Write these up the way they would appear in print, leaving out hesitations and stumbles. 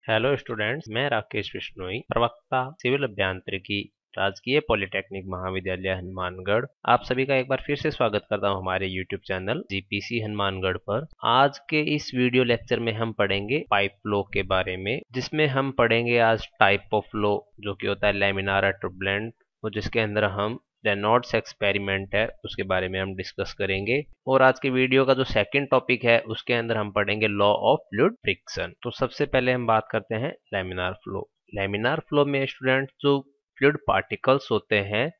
Hello students, मैं राकेश बिश्नोई, प्रवक्ता civil अभियांत्रिकी, राजकीय पॉलिटेक्निक महाविद्यालय हनुमानगढ़। आप सभी का एक बार फिर से स्वागत करता हूं हमारे यूट्यूब चैनल जीपीसी हनुमानगढ़ पर। आज के इस वीडियो लेक्चर में हम पढ़ेंगे पाइप फ्लो के बारे में, जिसमें हम पढ़ेंगे आज टाइप ऑफ फ्लो जो कि होता है लैमिनार और टर्बुलेंट, और जिसके अंदर हम रेनॉल्ड्स एक्सपेरिमेंट है उसके बारे में हम डिस्कस करेंगे। और आज के वीडियो का जो सेकंड टॉपिक है उसके अंदर हम पढ़ेंगे लॉ ऑफ फ्लूइड फ्रिक्शन। तो सबसे पहले हम बात करते हैं लैमिनार फ्लो। लैमिनार फ्लो में स्टूडेंट जो फ्लूइड पार्टिकल्स होते हैं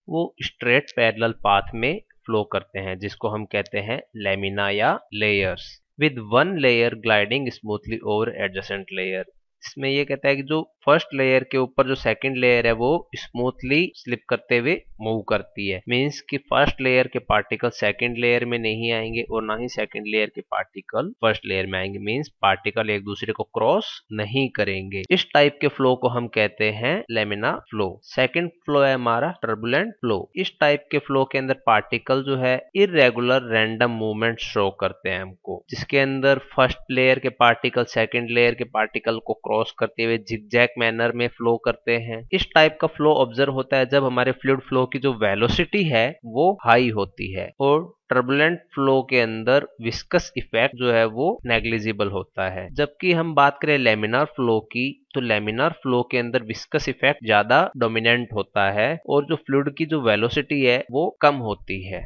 वो स्ट्रेट पैरेलल पाथ में फ्लो करते हैं, जिसको हम कहते हैं लैमिना या layers, with one layer gliding smoothly over adjacent layer. इसमें ये कहता है कि जो फर्स्ट लेयर के ऊपर जो सेकंड लेयर है वो स्मूथली स्लिप करते हुए मूव करती है। मींस कि फर्स्ट लेयर के पार्टिकल सेकंड लेयर में नहीं आएंगे और ना ही सेकंड लेयर के पार्टिकल फर्स्ट लेयर में आएंगे। मींस पार्टिकल एक दूसरे को क्रॉस नहीं करेंगे। इस टाइप के फ्लो को हम कहते हैं लैमिना फ्लो। सेकंड फ्लो है हमारा टर्बुलेंट फ्लो। इस टाइप के फ्लो के अंदर पार्टिकल जो है इरेगुलर रैंडम मूवमेंट शो करते हैं हमको, जिसके अंदर फर्स्ट लेयर के पार्टिकल सेकंड लेयर के पार्टिकल को क्रॉस करते हुए जिगजैग मैनर में फ्लो करते हैं। इस टाइप का फ्लो ऑब्जर्व होता है जब हमारे फ्लूइड फ्लो की जो वेलोसिटी है वो हाई होती है, और टर्बुलेंट फ्लो के अंदर विस्कस इफेक्ट जो है वो नेग्लिजिबल होता है। जबकि हम बात करें लैमिनार फ्लो की, तो लैमिनार फ्लो के अंदर विस्कस इफेक्ट ज्यादा डोमिनेंट होता है और जो फ्लूइड की जो वेलोसिटी है वो कम होती है।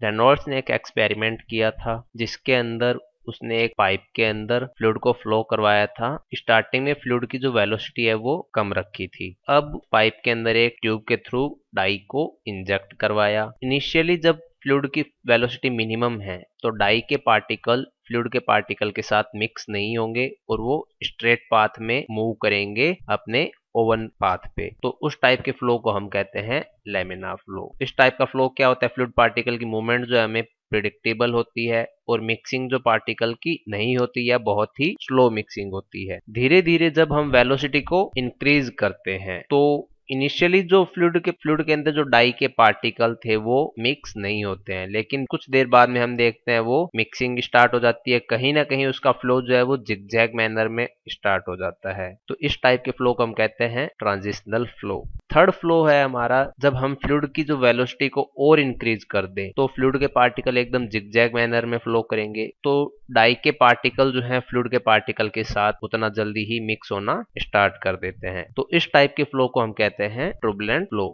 रेनॉल्ड्स ने एक एक्सपेरिमेंट किया था जिसके अंदर उसने एक पाइप के अंदर फ्लूइड को फ्लो करवाया था। स्टार्टिंग में फ्लूइड की जो वेलोसिटी है वो कम रखी थी। अब पाइप के अंदर एक ट्यूब के थ्रू डाई को इंजेक्ट करवाया। इनिशियली जब फ्लूइड की वेलोसिटी मिनिमम है तो डाई के पार्टिकल फ्लूइड के पार्टिकल के साथ मिक्स नहीं होंगे और वो स्ट्रेट पाथ में मूव करेंगे अपने ओवन पाथ पे। तो उस टाइप के फ्लो को हम कहते हैं लैमिनार फ्लो। इस टाइप का फ्लो क्या होता है, फ्लूइड पार्टिकल की मूवमेंट जो है हमें प्रिडिक्टेबल होती है और मिक्सिंग जो पार्टिकल की नहीं होती है, बहुत ही स्लो मिक्सिंग होती है। धीरे धीरे जब हम वेलोसिटी को इंक्रीज करते हैं तो इनिशियली जो फ्लूइड के अंदर जो डाई के पार्टिकल थे वो मिक्स नहीं होते हैं, लेकिन कुछ देर बाद में हम देखते हैं वो मिक्सिंग स्टार्ट हो जाती है। कहीं ना कहीं उसका फ्लो जो है वो जिगजैग मैनर में स्टार्ट हो जाता है। तो इस टाइप के फ्लो को हम कहते हैं ट्रांजिशनल फ्लो। थर्ड फ्लो है हमारा जब हम फ्लूइड की जो वेलोसिटी को और इंक्रीज कर दें तो फ्लूइड के पार्टिकल एकदम जिगजैग मैनर में फ्लो करेंगे, तो डाई के पार्टिकल जो है फ्लूइड के पार्टिकल के साथ उतना जल्दी ही मिक्स होना स्टार्ट कर देते हैं। तो इस टाइप के फ्लो को हम कहते हैं टर्बुलेंट फ्लो,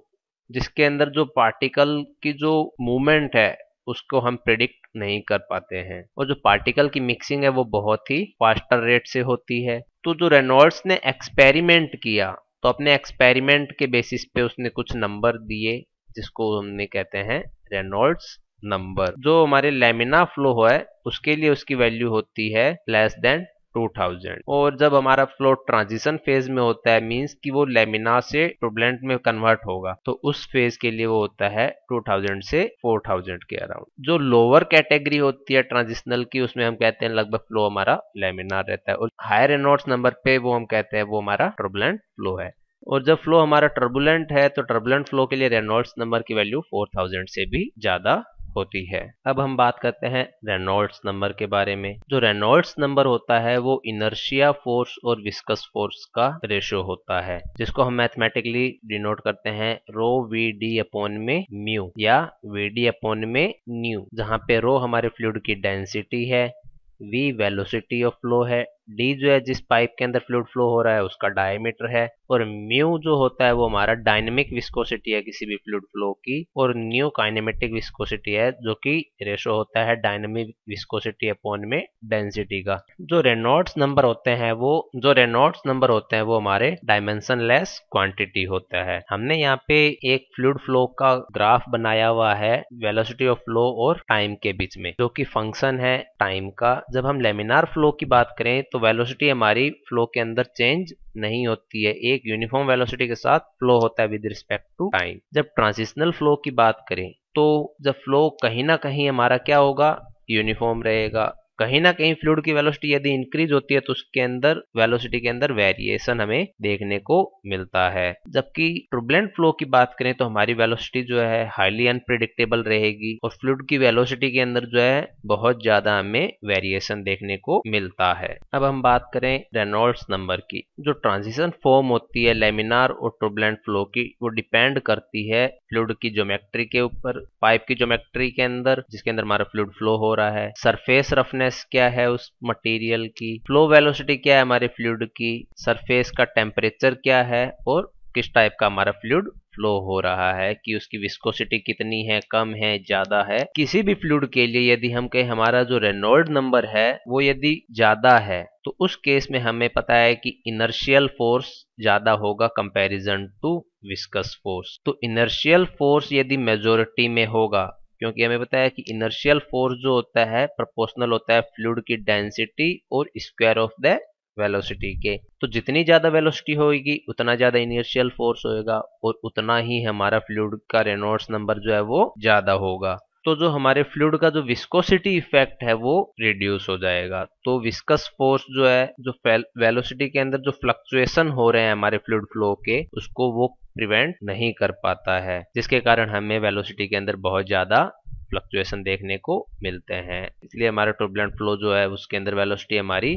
जिसके अंदर जो पार्टिकल की जो मूवमेंट है उसको हम प्रिडिक्ट नहीं कर पाते हैं और जो पार्टिकल की मिक्सिंग है वो बहुत ही फास्टर रेट से होती है। तो जो रेनॉल्ड्स ने एक्सपेरिमेंट किया तो अपने एक्सपेरिमेंट के बेसिस पे उसने कुछ नंबर दिए जिसको हमने कहते हैं रेनॉल्ड्स नंबर। जो हमारे लैमिना फ्लो है उसके लिए उसकी वैल्यू होती है लेस देन 2000। और जब हमारा फ्लो ट्रांजिशन फेज में होता है, मींस कि वो लैमिना से टर्बुलेंट में कन्वर्ट होगा, तो उस फेज के लिए वो होता है 2000 से 4000 के अराउंड। जो लोअर कैटेगरी होती है ट्रांजिशनल की, उसमें हम कहते हैं लगभग फ्लो हमारा लैमिनार रहता है, और हायर रेनॉल्ड्स नंबर पे वो हम कहते हैं वो हमारा टर्बुलेंट फ्लो है। और जब फ्लो हमारा टर्बुलेंट है तो टर्बुलेंट फ्लो के लिए रेनॉल्ड्स नंबर की वैल्यू 4000 से भी ज्यादा होती है। अब हम बात करते हैं रेनॉल्ड्स नंबर के बारे में। जो रेनॉल्ड्स नंबर होता है वो इनर्शिया फोर्स और विस्कस फोर्स का रेशो होता है, जिसको हम मैथमेटिकली डिनोट करते हैं रो वी डी अपॉन में म्यू या वी डी अपॉन में न्यू, जहाँ पे रो हमारे फ्लूइड की डेंसिटी है, वी वेलोसिटी ऑफ फ्लो है, डी जो है जिस पाइप के अंदर फ्लूइड फ्लो हो रहा है उसका डायमीटर है, और म्यू जो होता है वो हमारा डायनेमिक विस्कोसिटी है किसी भी फ्लूइड फ्लो की, और न्यू काइनेमेटिक विस्कोसिटी है जो कि रेशो होता है डायनेमिक विस्कोसिटी अपॉन में डेंसिटी का। जो रेनॉल्ड्स नंबर होते हैं वो हमारे डायमेंशनलेस क्वांटिटी होता है। हमने यहाँ पे एक फ्लूइड फ्लो का ग्राफ बनाया हुआ है वेलोसिटी ऑफ फ्लो और टाइम के बीच में, जो कि फंक्शन है टाइम का। जब हम लेमिनार फ्लो की बात करें तो वेलोसिटी हमारी फ्लो के अंदर चेंज नहीं होती है, एक यूनिफॉर्म वेलोसिटी के साथ फ्लो होता है विद रिस्पेक्ट टू टाइम। जब ट्रांजिशनल फ्लो की बात करें तो जब फ्लो कहीं ना कहीं हमारा क्या होगा, यूनिफॉर्म रहेगा, कहीं ना कहीं फ्लूइड की वेलोसिटी यदि इंक्रीज होती है तो उसके अंदर वेलोसिटी के अंदर वेरिएशन हमें देखने को मिलता है। जबकि टर्बुलेंट फ्लो की बात करें तो हमारी वेलोसिटी जो है हाईली अनप्रिडिक्टेबल रहेगी और फ्लूइड की वेलोसिटी के अंदर जो है बहुत ज्यादा हमें वेरिएशन देखने को मिलता है। अब हम बात करें रेनॉल्ड्स नंबर की। जो ट्रांजिशन फॉर्म होती है लेमिनार और टर्बुलेंट फ्लो की, वो डिपेंड करती है फ्लूइड की ज्योमेट्री के ऊपर, पाइप की ज्योमेट्री के अंदर जिसके अंदर हमारा फ्लूइड फ्लो हो रहा है, सरफेस रफनेस क्या है उस मटेरियल की, फ्लो वेलोसिटी क्या है हमारे फ्लूइड की, सरफेस का टेम्परेचर क्या है और किस टाइप का हमारा फ्लूइड फ्लो हो रहा है, कि उसकी विस्कोसिटी कितनी है, कम है, ज्यादा है। किसी भी फ्लूइड के लिए यदि हम कहें हमारा जो रेनॉल्ड नंबर है वो यदि ज्यादा है तो उस केस में हमें पता है कि इनर्शियल फोर्स ज्यादा होगा कंपैरिजन टू विस्कस फोर्स। तो इनर्शियल फोर्स यदि मेजोरिटी में होगा, क्योंकि हमें पता है कि इनर्शियल फोर्स जो होता है प्रोपोर्शनल होता है फ्लूइड की डेंसिटी और स्क्वायर ऑफ द वेलोसिटी के। तो जितनी ज्यादा वेलोसिटी होगी उतना ज्यादा इनर्शियल फोर्स होएगा और उतना ही हमारा फ्लूइड का रेनॉल्ड्स नंबर जो है वो ज्यादा होगा। तो जो हमारे फ्लूइड का जो विस्कोसिटी इफेक्ट है वो रिड्यूस हो जाएगा। तो विस्कस फोर्स जो है, जो वेलोसिटी के अंदर जो फ्लक्चुएशन हो रहे हैं हमारे फ्लूइड फ्लो के, उसको वो प्रिवेंट नहीं कर पाता है, जिसके कारण हमें वेलोसिटी के अंदर बहुत ज्यादा फ्लक्चुएशन देखने को मिलते हैं। इसलिए हमारा टर्बुलेंट फ्लो जो है उसके अंदर वेलोसिटी हमारी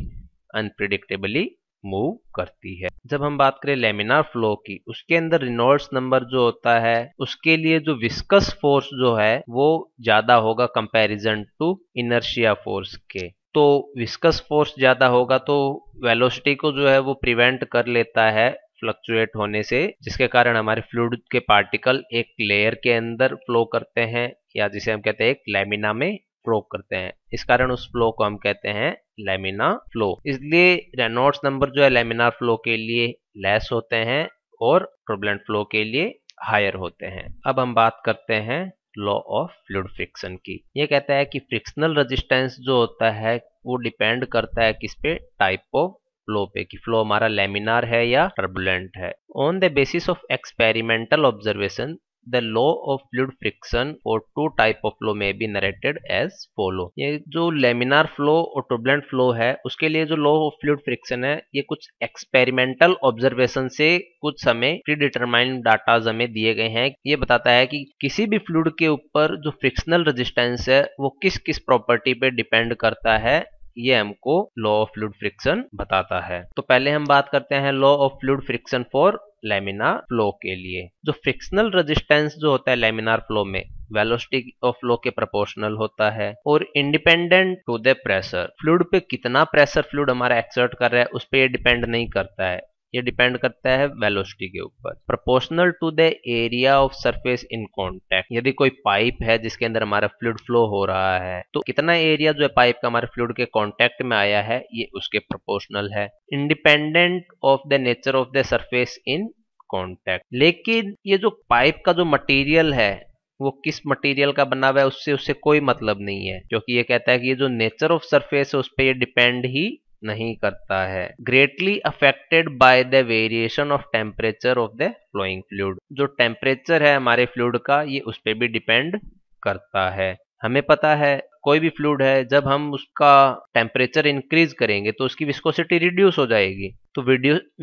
अनप्रिडिक्टेबली मूव करती है। जब हम बात करें लेमिनार फ्लो की, उसके अंदर रेनॉल्ड्स नंबर जो होता है उसके लिए जो विस्कस फोर्स जो है वो ज्यादा होगा कंपैरिजन टू इनर्शिया फोर्स के। तो विस्कस फोर्स ज्यादा होगा तो वेलोसिटी को जो है वो प्रिवेंट कर लेता है फ्लक्चुएट होने से, जिसके कारण हमारे फ्लूइड के पार्टिकल एक लेयर के अंदर फ्लो करते हैं, या जिसे हम कहते हैं एक लैमिना में फ्लो करते हैं। इस कारण उस फ्लो को हम कहते हैं लैमिना फ्लो। इसलिए रेनॉल्ड्स नंबर जो है लैमिनार फ्लो के लिए लेस होते हैं और टर्बुलेंट फ्लो के लिए हायर होते हैं। अब हम बात करते हैं लॉ ऑफ फ्लूइड फ्रिक्शन की। ये कहता है कि फ्रिक्शनल रेजिस्टेंस जो होता है वो डिपेंड करता है किस पे, टाइप ऑफ फ्लो पे, कि फ्लो हमारा लेमिनार है या टर्बुलेंट है। On the basis of experimental observation The law of fluid friction for two type of flow may be narrated as follow। ये जो लेमिनार फ्लो और टर्बुलेंट फ्लो है उसके लिए जो लॉ ऑफ फ्लूइड फ्रिक्शन है ये कुछ एक्सपेरिमेंटल ऑब्जर्वेशन से कुछ हमें प्री डिटरमाइंड डाटा हमें दिए गए हैं। ये बताता है कि किसी भी फ्लूइड के ऊपर जो फ्रिक्शनल रेजिस्टेंस है वो किस किस प्रॉपर्टी पे डिपेंड करता है, ये हमको लॉ ऑफ फ्लूइड फ्रिक्शन बताता है। तो पहले हम बात करते हैं law of fluid friction for laminar flow के लिए। जो फ्रिक्शनल रेजिस्टेंस जो होता है लेमिनार फ्लो में वेलोसिटी ऑफ फ्लो के प्रोपोर्शनल होता है और independent to the pressure. Fluid पे कितना प्रेशर फ्लूइड हमारा एक्सर्ट कर रहा है उस पर ये डिपेंड नहीं करता है, ये डिपेंड करता है वेलोसिटी के ऊपर। Proportional to the area of surface in contact. यदि कोई पाइप है जिसके अंदर हमारा फ्लूइड फ्लो हो रहा है तो कितना एरिया जो है पाइप का हमारे फ्लूइड के कांटेक्ट में आया है ये उसके प्रोपोर्शनल है, independent of the nature of the surface in contact. लेकिन ये जो पाइप का जो मटेरियल है वो किस मटेरियल का बना हुआ है उससे कोई मतलब नहीं है, क्योंकि ये कहता है कि ये जो नेचर ऑफ सरफेस है उस पर ये डिपेंड ही नहीं करता है। Greatly affected by the variation of temperature of the flowing fluid. जो टेम्परेचर है हमारे फ्लूइड का ये उस पर भी डिपेंड करता है। हमें पता है कोई भी फ्लूइड है जब हम उसका टेम्परेचर इंक्रीज करेंगे तो उसकी विस्कोसिटी रिड्यूस हो जाएगी। तो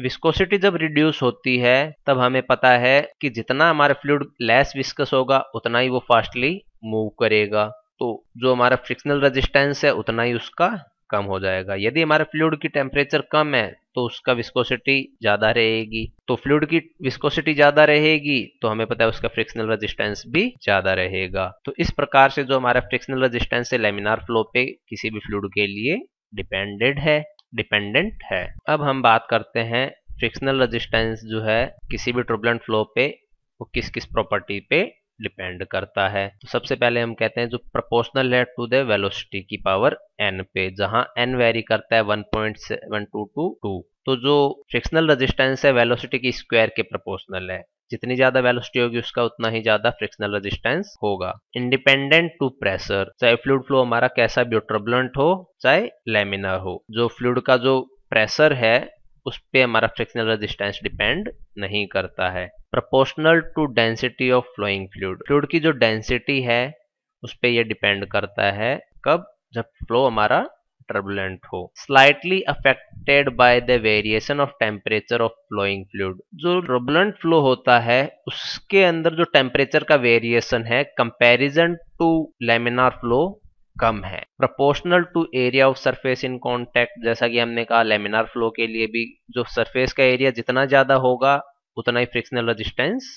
विस्कोसिटी जब रिड्यूस होती है तब हमें पता है कि जितना हमारा फ्लूइड लेस विस्कस होगा उतना ही वो फास्टली मूव करेगा। तो जो हमारा फ्रिक्शनल रेजिस्टेंस है उतना ही उसका कम हो जाएगा। यदि हमारे फ्लूइड की टेम्परेचर कम है तो उसका विस्कोसिटी ज्यादा रहेगी, तो फ्लूइड की विस्कोसिटी ज्यादा रहेगी तो हमें पता है उसका फ्रिक्शनल रेजिस्टेंस भी ज्यादा रहेगा। तो इस प्रकार से जो हमारा फ्रिक्शनल रेजिस्टेंस है लेमिनार फ्लो पे किसी भी फ्लूइड के लिए डिपेंडेंट है। अब हम बात करते हैं फ्रिक्शनल रेजिस्टेंस जो है किसी भी टर्बुलेंट फ्लो पे वो किस किस प्रॉपर्टी पे डिपेंड करता है। तो सबसे पहले हम कहते हैं जो प्रोपोर्शनल है टू द वेलोसिटी की पावर n पे, जहां n वेरी करता है 1.722 टू। तो जो फ्रिक्शनल रेजिस्टेंस है वेलोसिटी की स्क्वायर के प्रोपोर्शनल है, जितनी ज्यादा वेलोसिटी होगी उसका उतना ही ज्यादा फ्रिक्शनल रेजिस्टेंस होगा। इंडिपेंडेंट टू प्रेशर, चाहे फ्लूइड फ्लो हमारा कैसा भी हो, टर्बुलेंट हो चाहे लेमिनार हो, जो फ्लूइड का जो प्रेशर है उस पे हमारा फ्रिक्शनल रेजिस्टेंस डिपेंड नहीं करता है। Proportional to density of flowing fluid, fluid की जो डेंसिटी है उस पे ये डिपेंड करता है। कब? जब फ्लो हमारा टर्बुलेंट हो। Slightly affected by the variation of temperature of flowing fluid. जो टर्बुलेंट फ्लो होता है उसके अंदर जो टेम्परेचर का वेरिएशन है कंपैरिजन टू लैमिनार फ्लो कम है। Proportional to area of surface in contact, जैसा कि हमने कहा लैमिनार फ्लो के लिए भी जो सरफेस का एरिया जितना ज्यादा होगा उतना ही फ्रिक्शनल रेजिस्टेंस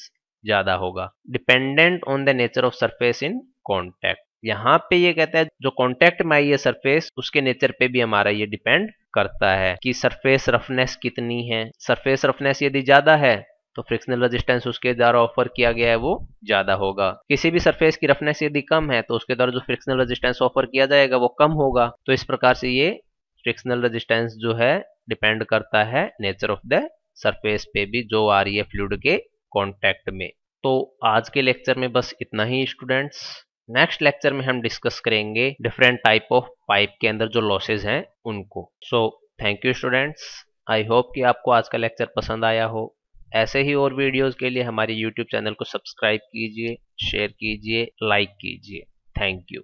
ज्यादा होगा। Dependent on the nature of surface in contact, यहाँ पे ये कहता है जो कांटेक्ट में आई है सरफेस उसके नेचर पे भी हमारा ये डिपेंड करता है कि सरफेस रफनेस कितनी है। सरफेस रफनेस यदि ज्यादा है तो फ्रिक्शनल रेजिस्टेंस उसके द्वारा ऑफर किया गया है वो ज्यादा होगा। किसी भी सरफेस की रफनेस यदि कम है तो उसके द्वारा जो फ्रिक्शनल रेजिस्टेंस ऑफर किया जाएगा वो कम होगा। तो इस प्रकार से ये फ्रिक्शनल रेजिस्टेंस जो है डिपेंड करता है नेचर ऑफ द सरफेस पे भी जो आ रही है फ्लूइड के कांटेक्ट में। तो आज के लेक्चर में बस इतना ही स्टूडेंट्स। नेक्स्ट लेक्चर में हम डिस्कस करेंगे डिफरेंट टाइप ऑफ पाइप के अंदर जो लॉसेज हैं उनको। So thank you students, I hope कि आपको आज का लेक्चर पसंद आया हो। ऐसे ही और वीडियोस के लिए हमारे यूट्यूब चैनल को सब्सक्राइब कीजिए, शेयर कीजिए, लाइक कीजिए। Thank you.